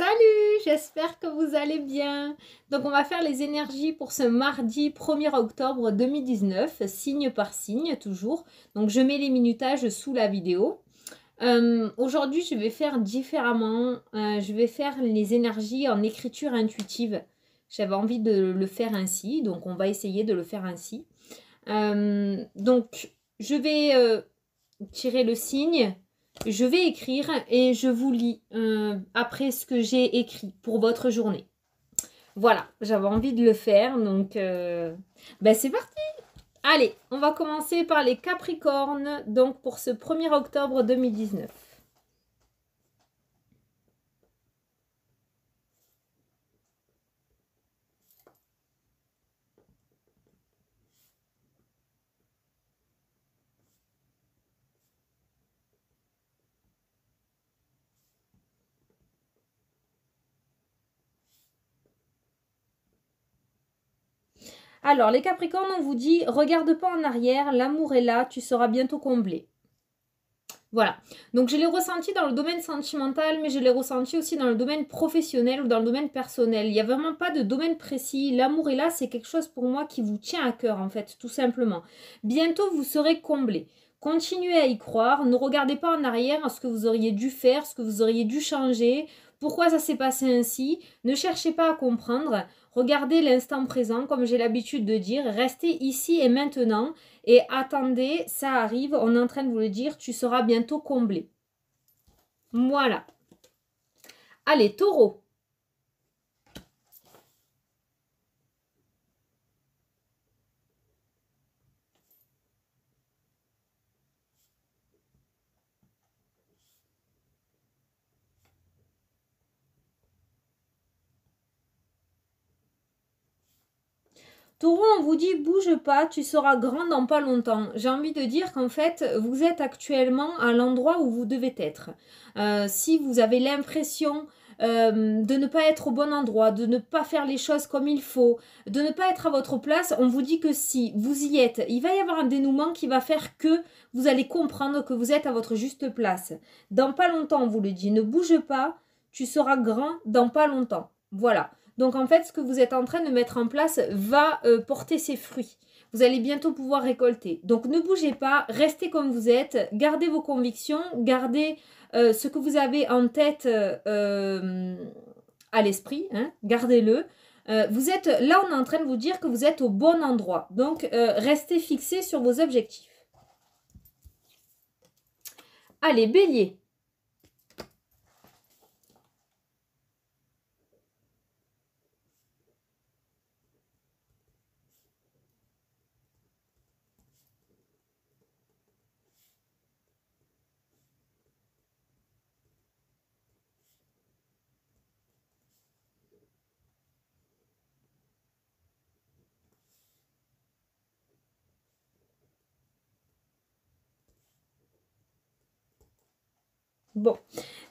Salut, j'espère que vous allez bien. Donc on va faire les énergies pour ce mardi 1er octobre 2019, signe par signe toujours. Donc je mets les minutages sous la vidéo. Aujourd'hui je vais faire différemment. Je vais faire les énergies en écriture intuitive. J'avais envie de le faire ainsi, donc on va essayer de le faire ainsi. Donc je vais tirer le signe. Je vais écrire et je vous lis après ce que j'ai écrit pour votre journée. Voilà, j'avais envie de le faire, donc c'est parti. Allez, on va commencer par les Capricornes, donc pour ce 1er octobre 2019. Alors, les Capricornes, on vous dit, regarde pas en arrière, l'amour est là, tu seras bientôt comblé. Voilà, donc je l'ai ressenti dans le domaine sentimental, mais je l'ai ressenti aussi dans le domaine professionnel ou dans le domaine personnel. Il n'y a vraiment pas de domaine précis. L'amour est là, c'est quelque chose pour moi qui vous tient à cœur en fait, tout simplement. Bientôt, vous serez comblé. Continuez à y croire, ne regardez pas en arrière à ce que vous auriez dû faire, ce que vous auriez dû changer, pourquoi ça s'est passé ainsi. Ne cherchez pas à comprendre, regardez l'instant présent, comme j'ai l'habitude de dire, restez ici et maintenant. Et attendez, ça arrive, on est en train de vous le dire, tu seras bientôt comblé. Voilà. Allez, Taureau. Taureau, on vous dit bouge pas, tu seras grand dans pas longtemps. J'ai envie de dire qu'en fait, vous êtes actuellement à l'endroit où vous devez être. Si vous avez l'impression de ne pas être au bon endroit, de ne pas faire les choses comme il faut, de ne pas être à votre place, on vous dit que si vous y êtes, il va y avoir un dénouement qui va faire que vous allez comprendre que vous êtes à votre juste place. Dans pas longtemps, on vous le dit, ne bouge pas, tu seras grand dans pas longtemps. Voilà. Donc en fait, ce que vous êtes en train de mettre en place va porter ses fruits. Vous allez bientôt pouvoir récolter. Donc ne bougez pas, restez comme vous êtes, gardez vos convictions, gardez ce que vous avez en tête à l'esprit, hein, gardez-le. Vous êtes là, on est en train de vous dire que vous êtes au bon endroit. Donc restez fixés sur vos objectifs. Allez, Bélier. Bon,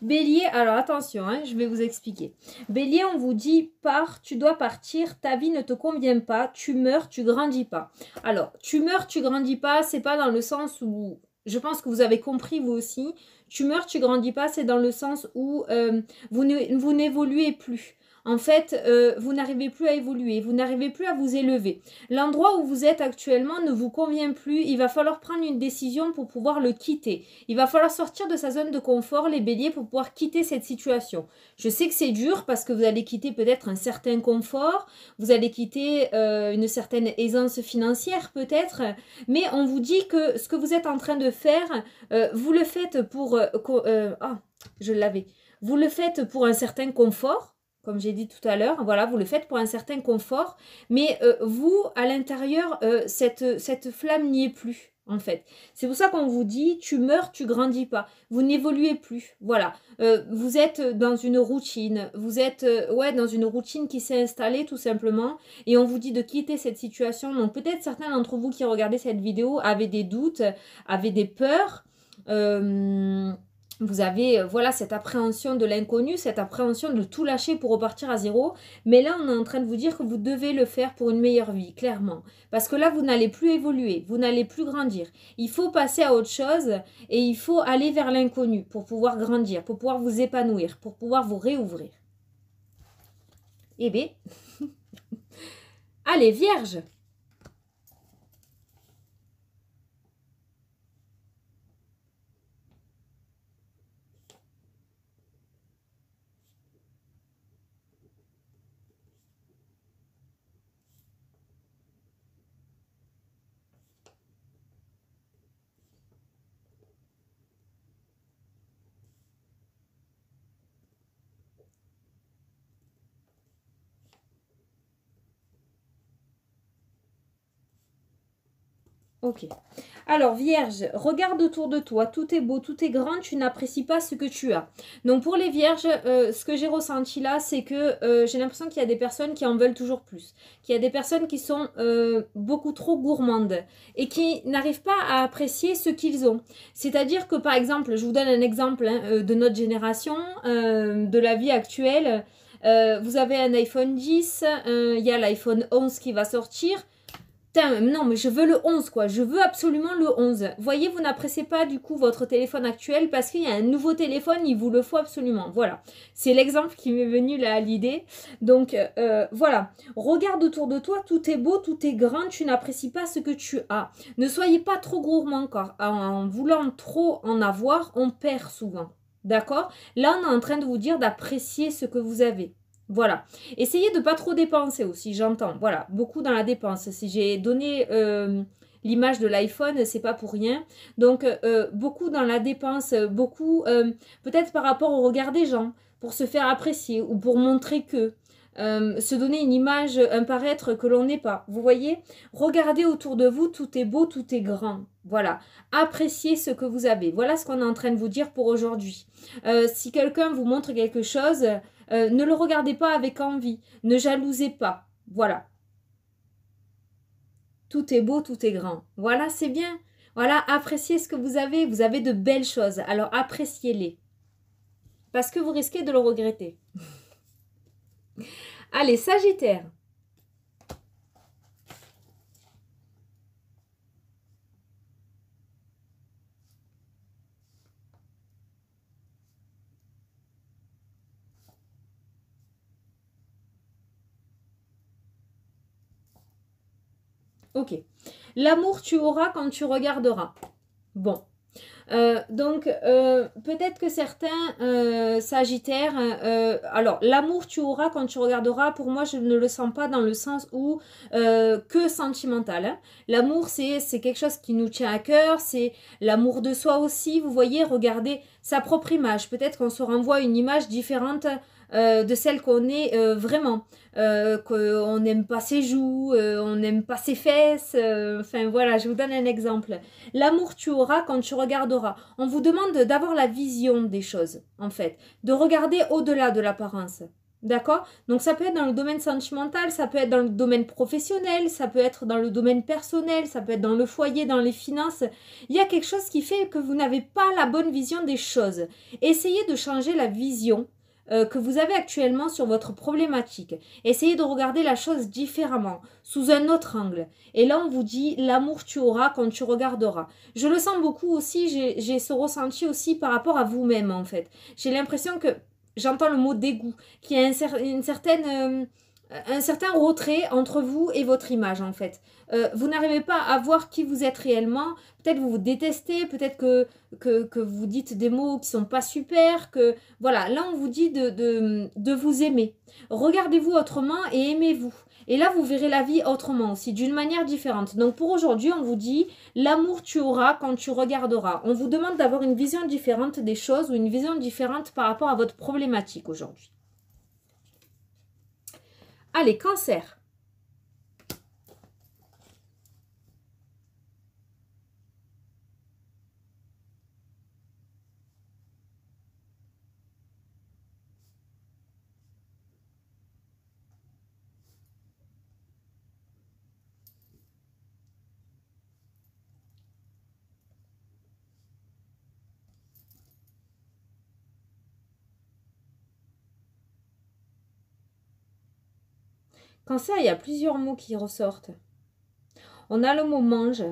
Bélier, alors attention, hein, je vais vous expliquer. Bélier, on vous dit, pars, tu dois partir, ta vie ne te convient pas, tu meurs, tu grandis pas. Alors, tu meurs, tu grandis pas, c'est pas dans le sens où, je pense que vous avez compris vous aussi, tu meurs, tu grandis pas, c'est dans le sens où vous n'évoluez plus. En fait, vous n'arrivez plus à évoluer, vous n'arrivez plus à vous élever. L'endroit où vous êtes actuellement ne vous convient plus, il va falloir prendre une décision pour pouvoir le quitter. Il va falloir sortir de sa zone de confort, les béliers, pour pouvoir quitter cette situation. Je sais que c'est dur parce que vous allez quitter peut-être un certain confort, vous allez quitter une certaine aisance financière peut-être, mais on vous dit que ce que vous êtes en train de faire, vous le faites pour... je l'avais. Vous le faites pour un certain confort, comme j'ai dit tout à l'heure, voilà, vous le faites pour un certain confort, mais vous, à l'intérieur, cette flamme n'y est plus, en fait. C'est pour ça qu'on vous dit, tu meurs, tu grandis pas, vous n'évoluez plus, voilà. Vous êtes dans une routine, vous êtes dans une routine qui s'est installée tout simplement, et on vous dit de quitter cette situation. Donc peut-être certains d'entre vous qui regardaient cette vidéo avaient des doutes, avaient des peurs, vous avez voilà cette appréhension de l'inconnu, cette appréhension de tout lâcher pour repartir à zéro. Mais là, on est en train de vous dire que vous devez le faire pour une meilleure vie, clairement. Parce que là, vous n'allez plus évoluer, vous n'allez plus grandir. Il faut passer à autre chose et il faut aller vers l'inconnu pour pouvoir grandir, pour pouvoir vous épanouir, pour pouvoir vous réouvrir. Eh bien, allez, Vierge. Ok. Alors, Vierge, regarde autour de toi, tout est beau, tout est grand, tu n'apprécies pas ce que tu as. Donc, pour les Vierges, ce que j'ai ressenti là, c'est que j'ai l'impression qu'il y a des personnes qui en veulent toujours plus, qu'il y a des personnes qui sont beaucoup trop gourmandes et qui n'arrivent pas à apprécier ce qu'ils ont. C'est-à-dire que, par exemple, je vous donne un exemple hein, de notre génération, de la vie actuelle. Vous avez un iPhone 10, il y a l'iPhone 11 qui va sortir. Putain, non, mais je veux le 11, quoi. Je veux absolument le 11. Voyez, vous n'appréciez pas, du coup, votre téléphone actuel parce qu'il y a un nouveau téléphone, il vous le faut absolument. Voilà. C'est l'exemple qui m'est venu là à l'idée. Donc, voilà. Regarde autour de toi, tout est beau, tout est grand, tu n'apprécies pas ce que tu as. Ne soyez pas trop gourmand, car en voulant trop en avoir, on perd souvent. D'accord? Là, on est en train de vous dire d'apprécier ce que vous avez. Voilà. Essayez de pas trop dépenser aussi, j'entends. Voilà, beaucoup dans la dépense. Si j'ai donné l'image de l'iPhone, c'est pas pour rien. Donc, beaucoup dans la dépense, beaucoup peut-être par rapport au regard des gens, pour se faire apprécier ou pour montrer que. Se donner une image, un paraître que l'on n'est pas. Vous voyez? Regardez autour de vous, tout est beau, tout est grand. Voilà. Appréciez ce que vous avez. Voilà ce qu'on est en train de vous dire pour aujourd'hui. Si quelqu'un vous montre quelque chose, ne le regardez pas avec envie. Ne jalousez pas. Voilà. Tout est beau, tout est grand. Voilà, c'est bien. Voilà, appréciez ce que vous avez. Vous avez de belles choses. Alors appréciez-les. Parce que vous risquez de le regretter. Allez, Sagittaire. Ok. L'amour tu auras quand tu regarderas. Bon. Donc, peut-être que certains Sagittaires, alors l'amour tu auras quand tu regarderas, pour moi je ne le sens pas dans le sens où que sentimental. Hein. L'amour c'est quelque chose qui nous tient à cœur, c'est l'amour de soi aussi, vous voyez, regardez sa propre image. Peut-être qu'on se renvoie une image différente de celle qu'on est vraiment. Qu'on n'aime pas ses joues, on n'aime pas ses fesses. Enfin voilà, je vous donne un exemple. L'amour tu auras quand tu regarderas. On vous demande d'avoir la vision des choses, en fait. De regarder au-delà de l'apparence. D'accord? Donc ça peut être dans le domaine sentimental, ça peut être dans le domaine professionnel, ça peut être dans le domaine personnel, ça peut être dans le foyer, dans les finances. Il y a quelque chose qui fait que vous n'avez pas la bonne vision des choses. Essayez de changer la vision que vous avez actuellement sur votre problématique. Essayez de regarder la chose différemment, sous un autre angle. Et là, on vous dit, l'amour tu auras quand tu regarderas. Je le sens beaucoup aussi, j'ai ce ressenti aussi par rapport à vous-même, en fait. J'ai l'impression que, j'entends le mot dégoût, qu'il y a un certain retrait entre vous et votre image, en fait. Vous n'arrivez pas à voir qui vous êtes réellement. Peut-être vous vous détestez, peut-être que vous dites des mots qui sont pas super, que voilà, là on vous dit de vous aimer. Regardez-vous autrement et aimez-vous. Et là vous verrez la vie autrement aussi, d'une manière différente. Donc pour aujourd'hui, on vous dit l'amour tu auras quand tu regarderas. On vous demande d'avoir une vision différente des choses ou une vision différente par rapport à votre problématique aujourd'hui. Allez, Cancer. Cancer, il y a plusieurs mots qui ressortent. On a le mot mange.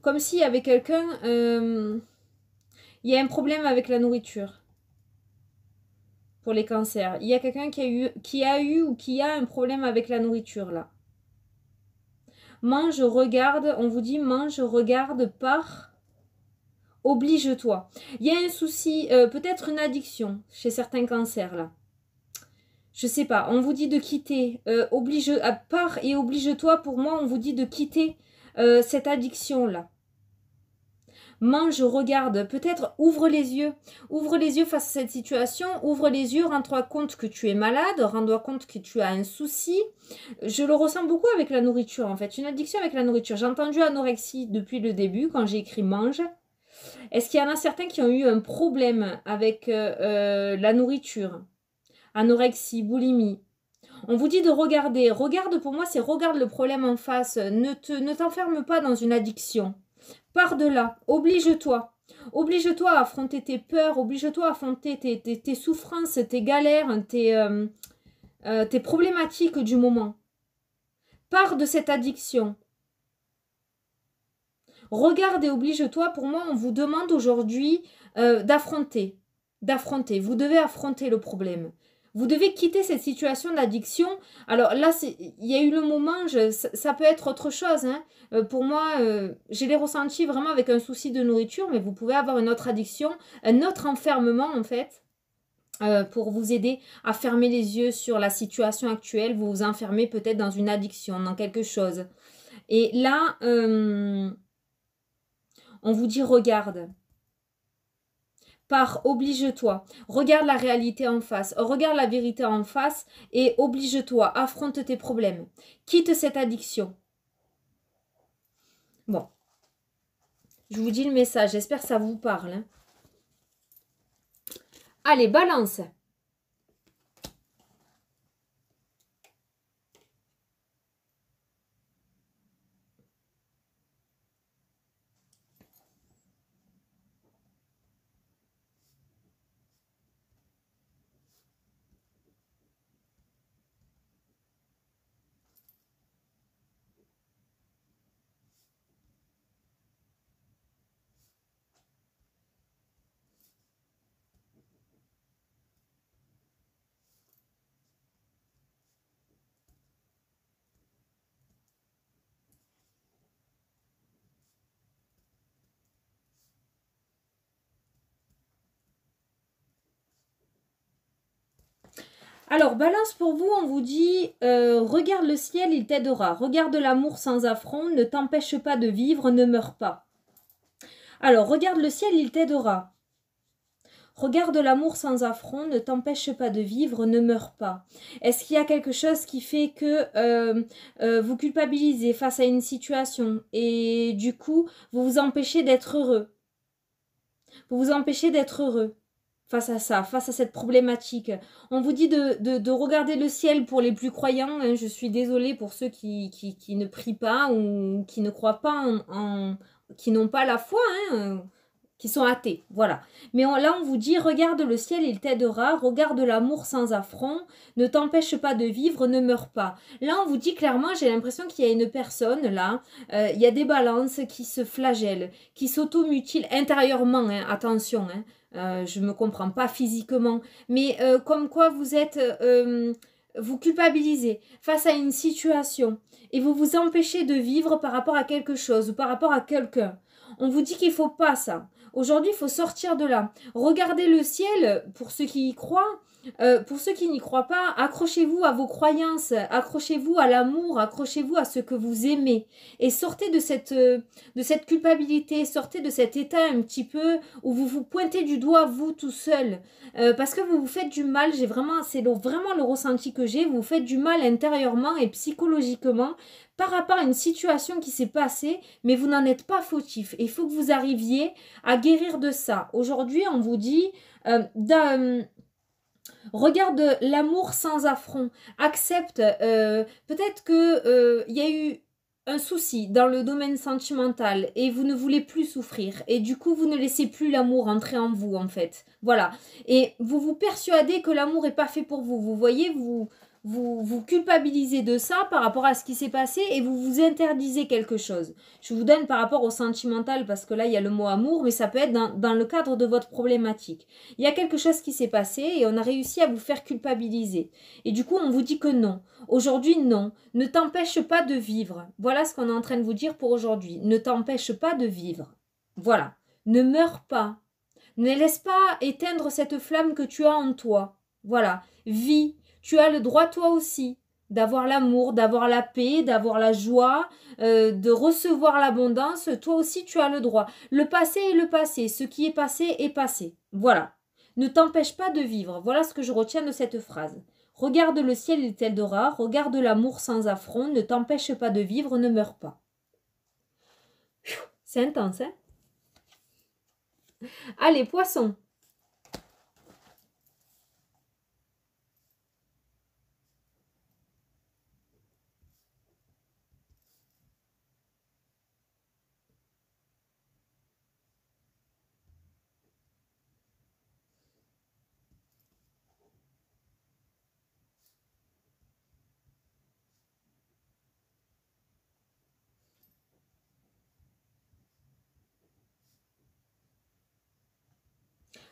Comme s'il y avait quelqu'un... il y a un problème avec la nourriture. pour les cancers. Il y a quelqu'un qui a eu ou qui a un problème avec la nourriture là. Mange, regarde, on vous dit mange, regarde, pars, oblige-toi. Il y a un souci, peut-être une addiction chez certains cancers là. Je sais pas, on vous dit de quitter, pars et oblige-toi. Pour moi, on vous dit de quitter cette addiction là. Mange, regarde, peut-être ouvre les yeux face à cette situation, ouvre les yeux, rends-toi compte que tu es malade, rends-toi compte que tu as un souci. Je le ressens beaucoup avec la nourriture en fait, une addiction avec la nourriture. J'ai entendu anorexie depuis le début quand j'ai écrit mange. Est-ce qu'il y en a certains qui ont eu un problème avec la nourriture? Anorexie, boulimie. On vous dit de regarder. Regarde pour moi, c'est regarde le problème en face. Ne t'enferme pas dans une addiction. Pars de là, oblige-toi. Oblige-toi à affronter tes peurs, oblige-toi à affronter tes souffrances, tes galères, tes problématiques du moment. Pars de cette addiction. Regarde et oblige-toi. Pour moi, on vous demande aujourd'hui d'affronter. Vous devez affronter le problème. Vous devez quitter cette situation d'addiction. Alors là, il y a eu le moment, ça peut être autre chose. Hein. Pour moi, je l'ai ressenti vraiment avec un souci de nourriture, mais vous pouvez avoir une autre addiction, un autre enfermement en fait, pour vous aider à fermer les yeux sur la situation actuelle. Vous vous enfermez peut-être dans une addiction, dans quelque chose. Et là, on vous dit regarde. Pars, oblige-toi, regarde la réalité en face, regarde la vérité en face et oblige-toi, affronte tes problèmes. Quitte cette addiction. Bon, je vous dis le message, j'espère que ça vous parle. Hein. Allez, balance. Alors, balance pour vous, on vous dit, regarde le ciel, il t'aidera. Regarde l'amour sans affront, ne t'empêche pas de vivre, ne meurs pas. Alors, regarde le ciel, il t'aidera. Regarde l'amour sans affront, ne t'empêche pas de vivre, ne meurs pas. Est-ce qu'il y a quelque chose qui fait que vous culpabilisez face à une situation et du coup, vous vous empêchez d'être heureux? Vous vous empêchez d'être heureux face à ça, face à cette problématique. On vous dit de regarder le ciel pour les plus croyants. Hein. Je suis désolée pour ceux qui ne prient pas ou qui ne croient pas qui n'ont pas la foi, hein, qui sont athées. Voilà. Mais là, on vous dit, regarde le ciel, il t'aidera. Regarde l'amour sans affront. Ne t'empêche pas de vivre, ne meurs pas. Là, on vous dit clairement, j'ai l'impression qu'il y a une personne, là, il y a des balances qui se flagellent, qui s'automutilent intérieurement, hein, attention, hein. Je ne me comprends pas physiquement, mais comme quoi vous êtes, vous culpabilisez face à une situation et vous vous empêchez de vivre par rapport à quelque chose ou par rapport à quelqu'un. On vous dit qu'il ne faut pas ça. Aujourd'hui, il faut sortir de là. Regardez le ciel pour ceux qui y croient. Pour ceux qui n'y croient pas, accrochez-vous à vos croyances, accrochez-vous à l'amour, accrochez-vous à ce que vous aimez et sortez de cette culpabilité, sortez de cet état un petit peu où vous vous pointez du doigt vous tout seul parce que vous vous faites du mal. C'est vraiment le ressenti que j'ai, vous vous faites du mal intérieurement et psychologiquement par rapport à une situation qui s'est passée, mais vous n'en êtes pas fautif et il faut que vous arriviez à guérir de ça. Aujourd'hui, on vous dit regarde l'amour sans affront. Accepte. Peut-être que y a eu un souci dans le domaine sentimental et vous ne voulez plus souffrir. Et du coup, vous ne laissez plus l'amour entrer en vous, en fait. Voilà. Et vous vous persuadez que l'amour n'est pas fait pour vous. Vous voyez, vous culpabilisez de ça par rapport à ce qui s'est passé et vous vous interdisez quelque chose. Je vous donne par rapport au sentimental parce que là, il y a le mot amour, mais ça peut être dans le cadre de votre problématique. Il y a quelque chose qui s'est passé et on a réussi à vous faire culpabiliser. Et du coup, on vous dit que non. Aujourd'hui, non. Ne t'empêche pas de vivre. Voilà ce qu'on est en train de vous dire pour aujourd'hui. Ne t'empêche pas de vivre. Voilà. Ne meurs pas. Ne laisse pas éteindre cette flamme que tu as en toi. Voilà. Vis. Tu as le droit toi aussi d'avoir l'amour, d'avoir la paix, d'avoir la joie, de recevoir l'abondance. Toi aussi, tu as le droit. Le passé est le passé. Ce qui est passé est passé. Voilà. Ne t'empêche pas de vivre. Voilà ce que je retiens de cette phrase. Regarde le ciel, il est tel de rare. Regarde l'amour sans affront. Ne t'empêche pas de vivre, ne meurs pas. C'est intense, hein? Allez, poisson.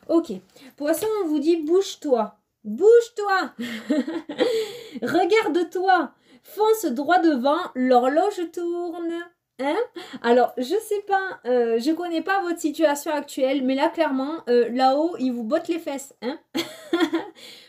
Ok. Poisson, on vous dit bouge-toi. Bouge-toi. Regarde-toi. Fonce droit devant. L'horloge tourne. Hein? Alors, je sais pas, je connais pas votre situation actuelle, mais là, clairement, là-haut, ils vous bottent les fesses. Hein?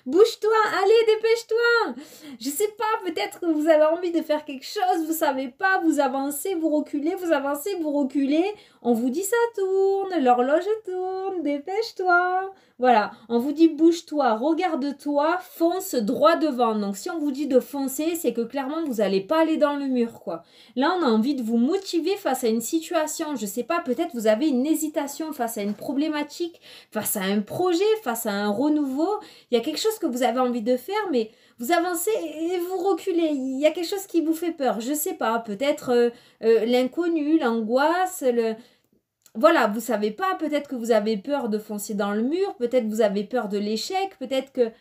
Bouge-toi, allez, dépêche-toi. Je sais pas, peut-être que vous avez envie de faire quelque chose, vous savez pas, vous avancez, vous reculez, vous avancez, vous reculez. On vous dit ça tourne, l'horloge tourne, dépêche-toi. Voilà, on vous dit bouge-toi, regarde-toi, fonce droit devant. Donc si on vous dit de foncer, c'est que clairement vous n'allez pas aller dans le mur, quoi. Là, on a envie de vous motiver face à une situation. Je sais pas, peut-être vous avez une hésitation face à une problématique, face à un projet, face à un renouveau. Il y a quelque chose que vous avez envie de faire, mais vous avancez et vous reculez. Il y a quelque chose qui vous fait peur. Je sais pas, peut-être l'inconnu, l'angoisse, voilà, vous savez pas, peut-être que vous avez peur de foncer dans le mur, peut-être que vous avez peur de l'échec, peut-être que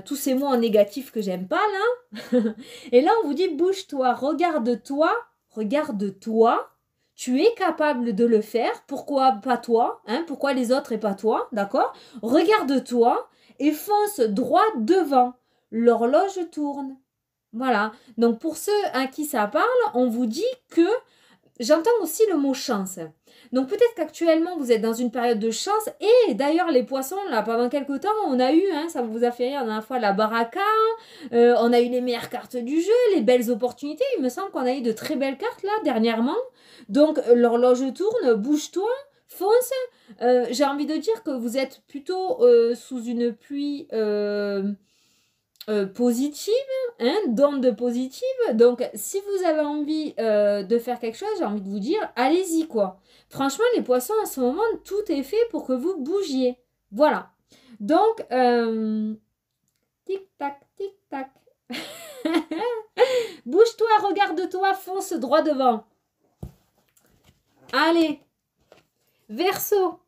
tous ces mots en négatif que j'aime pas là. Et là, on vous dit bouge-toi, regarde-toi, regarde-toi. Tu es capable de le faire. Pourquoi pas toi, hein? Pourquoi les autres et pas toi, d'accord? Regarde-toi et fonce droit devant. L'horloge tourne. Voilà. Donc pour ceux à qui ça parle, on vous dit que j'entends aussi le mot chance. Donc peut-être qu'actuellement vous êtes dans une période de chance. Et d'ailleurs les poissons, là pendant quelques temps, on a eu, ça vous a fait rire la dernière fois, la baraka, on a eu les meilleures cartes du jeu, les belles opportunités. Il me semble qu'on a eu de très belles cartes là dernièrement. Donc l'horloge tourne, bouge-toi, fonce. J'ai envie de dire que vous êtes plutôt sous une pluie positive, d'ondes positives. Donc, si vous avez envie de faire quelque chose, j'ai envie de vous dire, allez-y, quoi. Franchement, les poissons, en ce moment, tout est fait pour que vous bougiez. Voilà. Donc, tic-tac, tic-tac. Bouge-toi, regarde-toi, fonce droit devant. Allez. Verseau.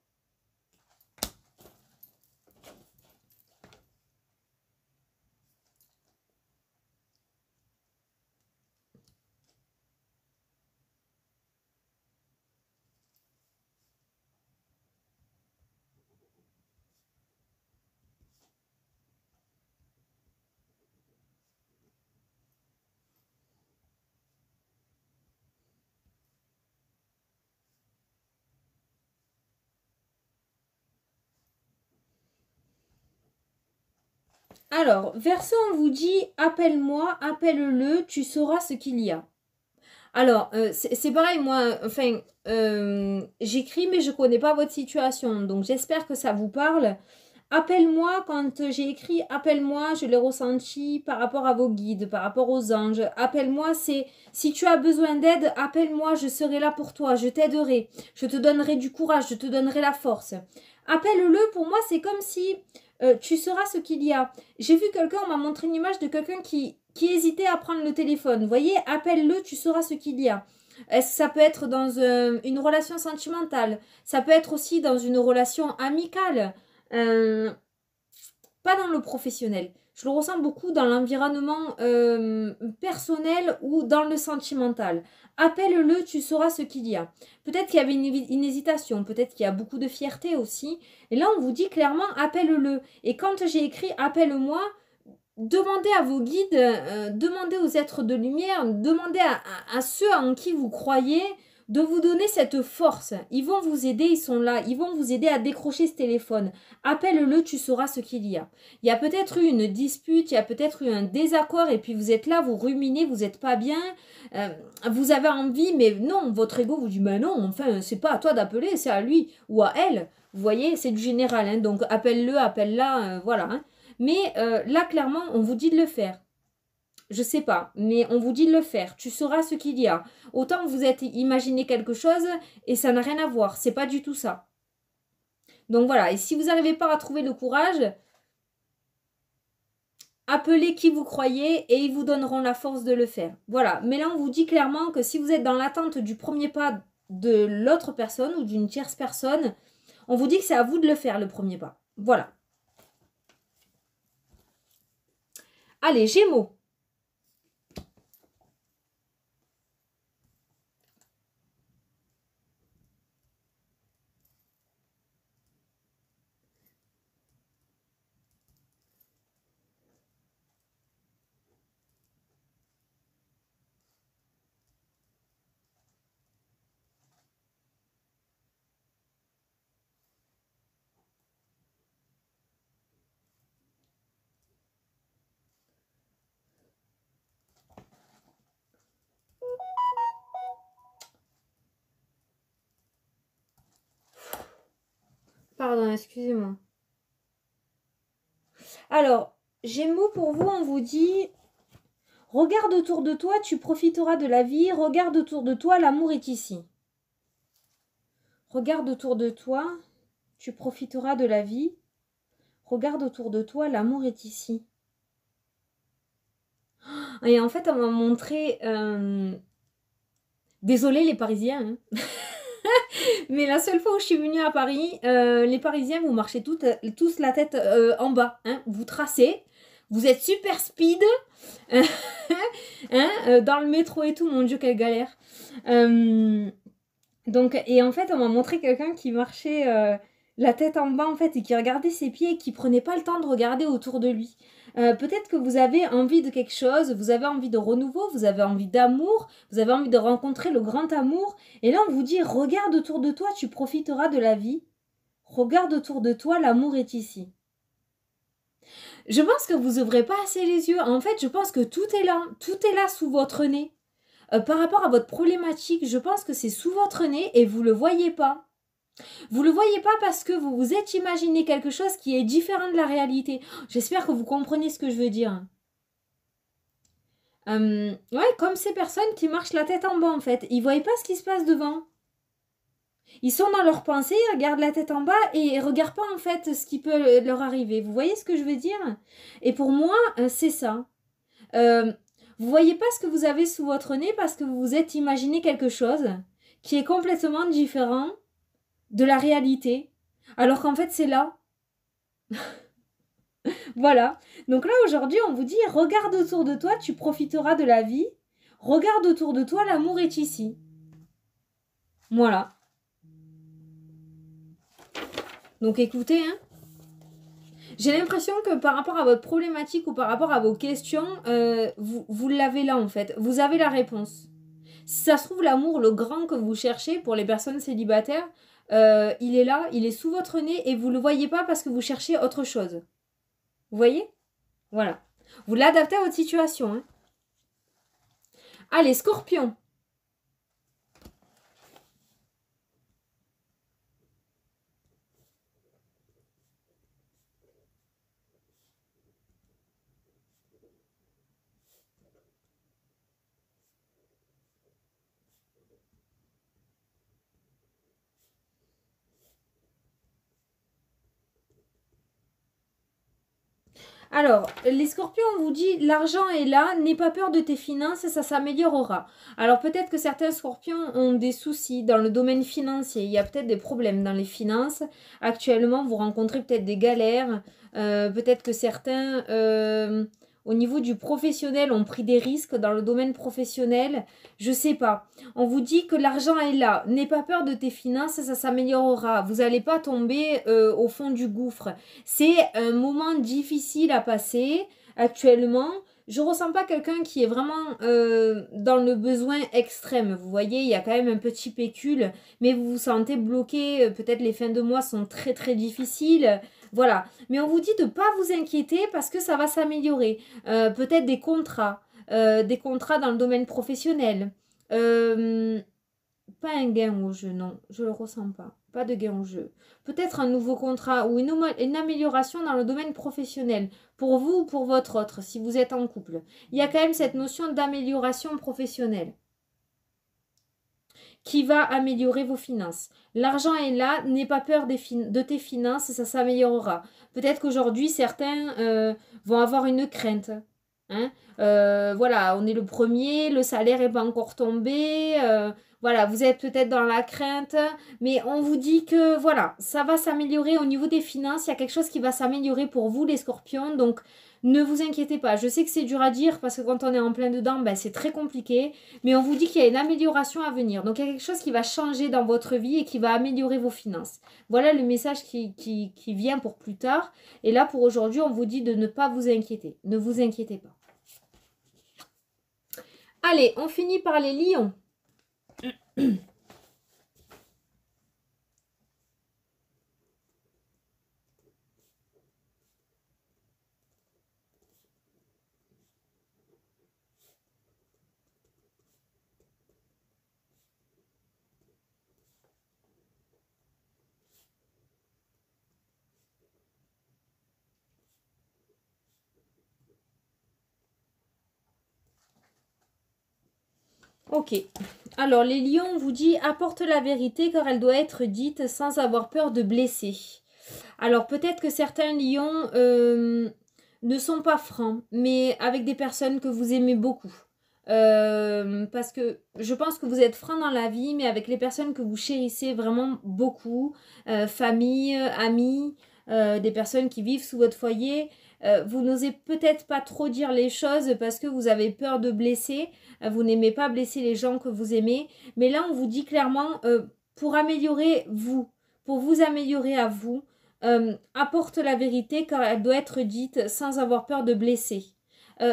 Alors, Verseau, on vous dit, appelle-moi, appelle-le, tu sauras ce qu'il y a. Alors, c'est pareil, moi, enfin, j'écris, mais je ne connais pas votre situation. Donc, j'espère que ça vous parle. Appelle-moi, quand j'ai écrit appelle-moi, je l'ai ressenti par rapport à vos guides, par rapport aux anges. Appelle-moi, c'est si tu as besoin d'aide, appelle-moi, je serai là pour toi, je t'aiderai, je te donnerai du courage, je te donnerai la force. Appelle-le, pour moi, c'est comme si tu sauras ce qu'il y a. J'ai vu quelqu'un, on m'a montré une image de quelqu'un qui hésitait à prendre le téléphone. Vous voyez, appelle-le, tu sauras ce qu'il y a. Ça peut être dans une relation sentimentale, ça peut être aussi dans une relation amicale. Pas dans le professionnel. Je le ressens beaucoup dans l'environnement personnel ou dans le sentimental. Appelle-le, tu sauras ce qu'il y a. Peut-être qu'il y avait une hésitation, peut-être qu'il y a beaucoup de fierté aussi. Et là, on vous dit clairement, appelle-le. Et quand j'ai écrit appelle-moi, demandez à vos guides, demandez aux êtres de lumière, demandez à ceux en qui vous croyez de vous donner cette force. Ils vont vous aider, ils sont là, ils vont vous aider à décrocher ce téléphone. Appelle-le, tu sauras ce qu'il y a. Il y a peut-être eu une dispute, il y a peut-être eu un désaccord et puis vous êtes là, vous ruminez, vous n'êtes pas bien, vous avez envie, mais non, votre ego vous dit, mais non, enfin, c'est pas à toi d'appeler, c'est à lui ou à elle. Vous voyez, c'est du général, hein, donc appelle-le, appelle-la, voilà. Hein. Mais là, clairement, on vous dit de le faire. Je sais pas, mais on vous dit de le faire. Tu sauras ce qu'il y a. Autant vous êtes imaginé quelque chose et ça n'a rien à voir. C'est pas du tout ça. Donc voilà. Et si vous n'arrivez pas à trouver le courage, appelez qui vous croyez et ils vous donneront la force de le faire. Voilà. Mais là, on vous dit clairement que si vous êtes dans l'attente du premier pas de l'autre personne ou d'une tierce personne, on vous dit que c'est à vous de le faire, le premier pas. Voilà. Allez, Gémeaux. Pardon, excusez-moi. Alors, Gémeaux, pour vous, on vous dit, regarde autour de toi, tu profiteras de la vie, regarde autour de toi, l'amour est ici. Regarde autour de toi, tu profiteras de la vie, regarde autour de toi, l'amour est ici. Et en fait, on m'a montré... Désolée les Parisiens, hein. Mais la seule fois où je suis venue à Paris, les Parisiens, vous marchez tous la tête en bas. Hein. Vous tracez, vous êtes super speed. Hein, dans le métro et tout, mon Dieu, quelle galère. Donc, et en fait, on m'a montré quelqu'un qui marchait la tête en bas, en fait, et qui regardait ses pieds et qui prenait pas le temps de regarder autour de lui. Peut-être que vous avez envie de quelque chose, vous avez envie de renouveau, vous avez envie d'amour, vous avez envie de rencontrer le grand amour. Et là, on vous dit, regarde autour de toi, tu profiteras de la vie. Regarde autour de toi, l'amour est ici. Je pense que vous n'ouvrez pas assez les yeux. En fait, je pense que tout est là sous votre nez. Par rapport à votre problématique, je pense que c'est sous votre nez et vous ne le voyez pas. Vous ne le voyez pas parce que vous vous êtes imaginé quelque chose qui est différent de la réalité. J'espère que vous comprenez ce que je veux dire. Ouais, comme ces personnes qui marchent la tête en bas en fait. Ils ne voient pas ce qui se passe devant. Ils sont dans leurs pensées, ils regardent la tête en bas et ils ne regardent pas en fait ce qui peut leur arriver. Vous voyez ce que je veux dire? Et pour moi, c'est ça. Vous voyez pas ce que vous avez sous votre nez parce que vous vous êtes imaginé quelque chose qui est complètement différent de la réalité. Alors qu'en fait, c'est là. Voilà. Donc là, aujourd'hui, on vous dit, regarde autour de toi, tu profiteras de la vie. Regarde autour de toi, l'amour est ici. Voilà. Donc écoutez, hein. J'ai l'impression que par rapport à votre problématique ou par rapport à vos questions, vous l'avez là en fait. Vous avez la réponse. Si ça se trouve, l'amour, le grand que vous cherchez pour les personnes célibataires, il est là, il est sous votre nez et vous ne le voyez pas parce que vous cherchez autre chose. Vous voyez? Voilà. Vous l'adaptez à votre situation. Hein. Allez, Scorpion. Alors, les scorpions, on vous dit, l'argent est là, n'aie pas peur de tes finances, ça s'améliorera. Alors, peut-être que certains scorpions ont des soucis dans le domaine financier. Il y a peut-être des problèmes dans les finances. Actuellement, vous rencontrez peut-être des galères. Peut-être que certains, au niveau du professionnel, ont pris des risques dans le domaine professionnel. Je sais pas. On vous dit que l'argent est là. N'aie pas peur de tes finances, ça s'améliorera. Vous n'allez pas tomber au fond du gouffre. C'est un moment difficile à passer actuellement. Je ne ressens pas quelqu'un qui est vraiment dans le besoin extrême. Vous voyez, il y a quand même un petit pécule, mais vous vous sentez bloqué. Peut-être les fins de mois sont très très difficiles. Voilà. Mais on vous dit de ne pas vous inquiéter parce que ça va s'améliorer. Peut-être des contrats dans le domaine professionnel. Pas un gain au jeu, non, je le ressens pas. Pas de gain au jeu. Peut-être un nouveau contrat ou une amélioration dans le domaine professionnel, pour vous ou pour votre autre, si vous êtes en couple. Il y a quand même cette notion d'amélioration professionnelle qui va améliorer vos finances. L'argent est là, n'aie pas peur de tes finances, ça s'améliorera. Peut-être qu'aujourd'hui, certains vont avoir une crainte. Hein. Voilà, on est le premier, le salaire n'est pas encore tombé. Voilà, vous êtes peut-être dans la crainte, mais on vous dit que voilà, ça va s'améliorer au niveau des finances. Il y a quelque chose qui va s'améliorer pour vous, les scorpions. Donc, ne vous inquiétez pas. Je sais que c'est dur à dire parce que quand on est en plein dedans, ben, c'est très compliqué. Mais on vous dit qu'il y a une amélioration à venir. Donc, il y a quelque chose qui va changer dans votre vie et qui va améliorer vos finances. Voilà le message qui vient pour plus tard. Et là, pour aujourd'hui, on vous dit de ne pas vous inquiéter. Ne vous inquiétez pas. Allez, on finit par les lions. Ok. Alors, les lions, on vous dit, apporte la vérité car elle doit être dite sans avoir peur de blesser. Alors, peut-être que certains lions ne sont pas francs, mais avec des personnes que vous aimez beaucoup. Parce que je pense que vous êtes franc dans la vie, mais avec les personnes que vous chérissez vraiment beaucoup, famille, amis, des personnes qui vivent sous votre foyer, vous n'osez peut-être pas trop dire les choses parce que vous avez peur de blesser, vous n'aimez pas blesser les gens que vous aimez, mais là on vous dit clairement, pour améliorer vous, pour vous améliorer à vous, apporte la vérité car elle doit être dite sans avoir peur de blesser.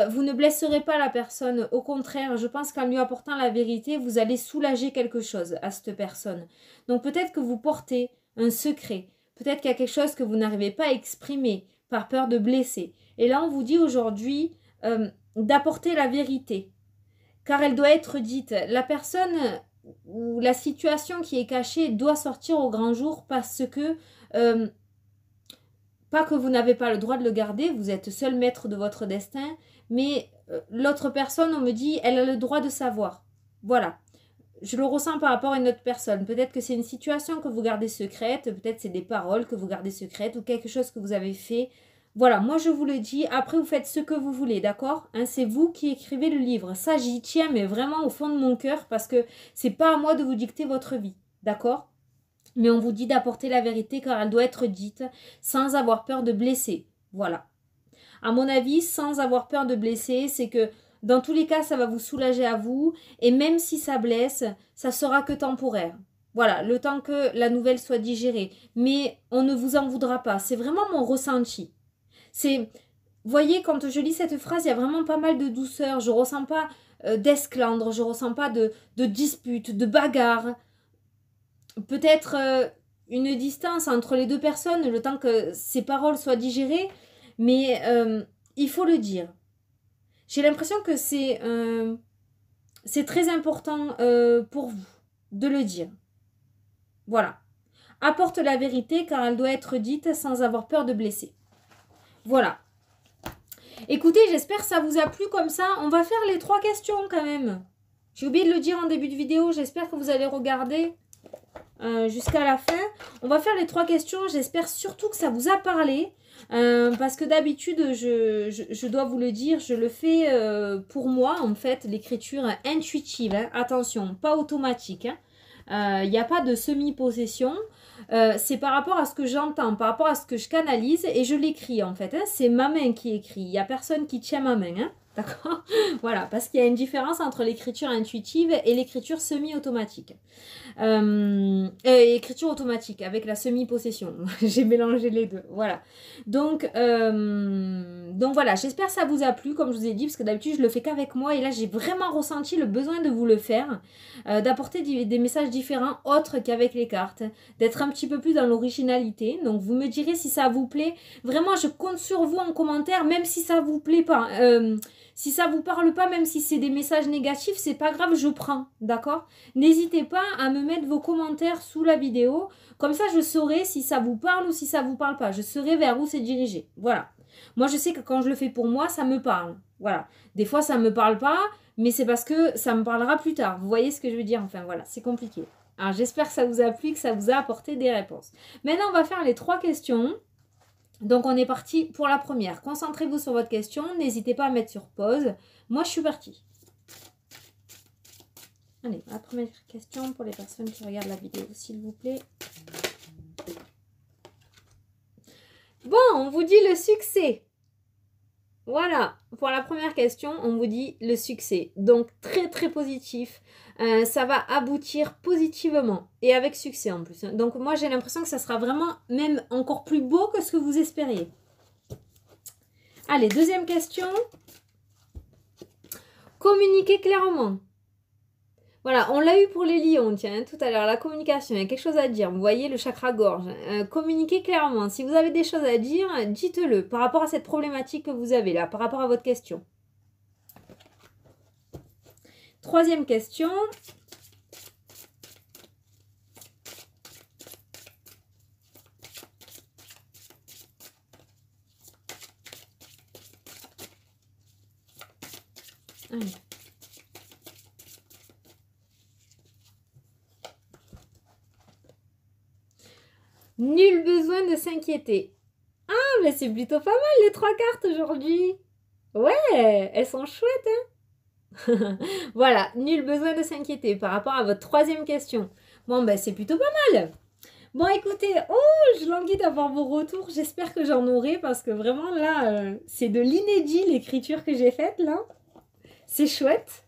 Vous ne blesserez pas la personne, au contraire, je pense qu'en lui apportant la vérité, vous allez soulager quelque chose à cette personne. Donc peut-être que vous portez un secret, peut-être qu'il y a quelque chose que vous n'arrivez pas à exprimer par peur de blesser. Et là, on vous dit aujourd'hui d'apporter la vérité, car elle doit être dite. La personne ou la situation qui est cachée doit sortir au grand jour parce que... pas que vous n'avez pas le droit de le garder, vous êtes seul maître de votre destin, mais l'autre personne, on me dit, elle a le droit de savoir. Voilà. Je le ressens par rapport à une autre personne. Peut-être que c'est une situation que vous gardez secrète, peut-être c'est des paroles que vous gardez secrètes ou quelque chose que vous avez fait. Voilà, moi je vous le dis, après vous faites ce que vous voulez, d'accord, hein, c'est vous qui écrivez le livre. Ça, j'y tiens, mais vraiment au fond de mon cœur, parce que c'est pas à moi de vous dicter votre vie, d'accord? Mais on vous dit d'apporter la vérité car elle doit être dite sans avoir peur de blesser. Voilà. À mon avis, sans avoir peur de blesser, c'est que dans tous les cas, ça va vous soulager à vous. Et même si ça blesse, ça sera que temporaire. Voilà, le temps que la nouvelle soit digérée. Mais on ne vous en voudra pas. C'est vraiment mon ressenti. C'est, voyez, quand je lis cette phrase, il y a vraiment pas mal de douceur. Je ne ressens pas d'esclandre, je ne ressens pas de dispute, de bagarre. Peut-être une distance entre les deux personnes, le temps que ces paroles soient digérées, mais il faut le dire. J'ai l'impression que c'est très important pour vous de le dire. Voilà. Apporte la vérité car elle doit être dite sans avoir peur de blesser. Voilà. Écoutez, j'espère que ça vous a plu comme ça. On va faire les 3 questions quand même. J'ai oublié de le dire en début de vidéo. J'espère que vous allez regarder jusqu'à la fin. On va faire les 3 questions. J'espère surtout que ça vous a parlé. Parce que d'habitude, je dois vous le dire, je le fais pour moi, en fait, l'écriture intuitive. Hein. Attention, pas automatique. Il n'y a pas de semi-possession. C'est par rapport à ce que j'entends, par rapport à ce que je canalise et je l'écris, en fait. Hein. C'est ma main qui écrit. Il n'y a personne qui tient ma main. Hein. D'accord. Voilà, parce qu'il y a une différence entre l'écriture intuitive et l'écriture semi-automatique. Écriture automatique avec la semi-possession. J'ai mélangé les deux. Voilà. Donc voilà, j'espère que ça vous a plu, comme je vous ai dit, parce que d'habitude, je le fais qu'avec moi. Et là, j'ai vraiment ressenti le besoin de vous le faire, d'apporter des messages différents, autres qu'avec les cartes, d'être un petit peu plus dans l'originalité. Donc, vous me direz si ça vous plaît. Vraiment, je compte sur vous en commentaire, même si ça vous plaît pas. Si ça vous parle pas, même si c'est des messages négatifs, c'est pas grave, je prends, d'accord? N'hésitez pas à me mettre vos commentaires sous la vidéo, comme ça je saurai si ça vous parle ou si ça vous parle pas. Je saurai vers où c'est dirigé, voilà. Moi je sais que quand je le fais pour moi, ça me parle, voilà. Des fois ça me parle pas, mais c'est parce que ça me parlera plus tard. Vous voyez ce que je veux dire? Enfin voilà, c'est compliqué. Alors j'espère que ça vous a plu, que ça vous a apporté des réponses. Maintenant on va faire les 3 questions. Donc on est parti pour la première. Concentrez-vous sur votre question. N'hésitez pas à mettre sur pause. Moi je suis partie. Allez, la première question pour les personnes qui regardent la vidéo, s'il vous plaît. Bon, on vous dit le succès. Voilà, pour la première question, on vous dit le succès. Donc très très positif. Ça va aboutir positivement et avec succès en plus. Donc moi j'ai l'impression que ça sera vraiment même encore plus beau que ce que vous espériez. Allez, deuxième question. Communiquez clairement. Voilà, on l'a eu pour les lions, tiens, tout à l'heure, la communication, il y a quelque chose à dire. Vous voyez le chakra gorge. Communiquez clairement. Si vous avez des choses à dire, dites-le par rapport à cette problématique que vous avez là, par rapport à votre question. Troisième question. Allez. Nul besoin de s'inquiéter. Ah, mais c'est plutôt pas mal les 3 cartes aujourd'hui. Ouais, elles sont chouettes, hein. Voilà, nul besoin de s'inquiéter par rapport à votre troisième question. Bon, ben c'est plutôt pas mal. Bon, écoutez, oh, je languis d'avoir vos retours. J'espère que j'en aurai parce que vraiment, là, c'est de l'inédit l'écriture que j'ai faite, là. C'est chouette.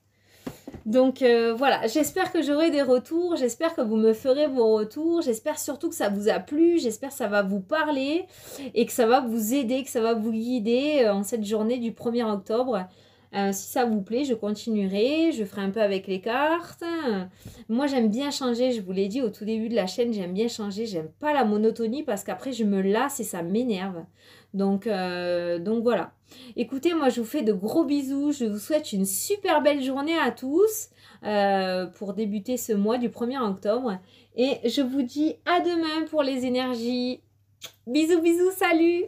Donc voilà, j'espère que j'aurai des retours, j'espère que vous me ferez vos retours, j'espère surtout que ça vous a plu, j'espère que ça va vous parler et que ça va vous aider, que ça va vous guider en cette journée du 1er octobre. Si ça vous plaît, je continuerai, je ferai un peu avec les cartes. Moi, j'aime bien changer, je vous l'ai dit au tout début de la chaîne, j'aime bien changer, j'aime pas la monotonie parce qu'après, je me lasse et ça m'énerve. Donc voilà. Écoutez, moi, je vous fais de gros bisous, je vous souhaite une super belle journée à tous pour débuter ce mois du 1er octobre. Et je vous dis à demain pour les énergies. Bisous, bisous, salut!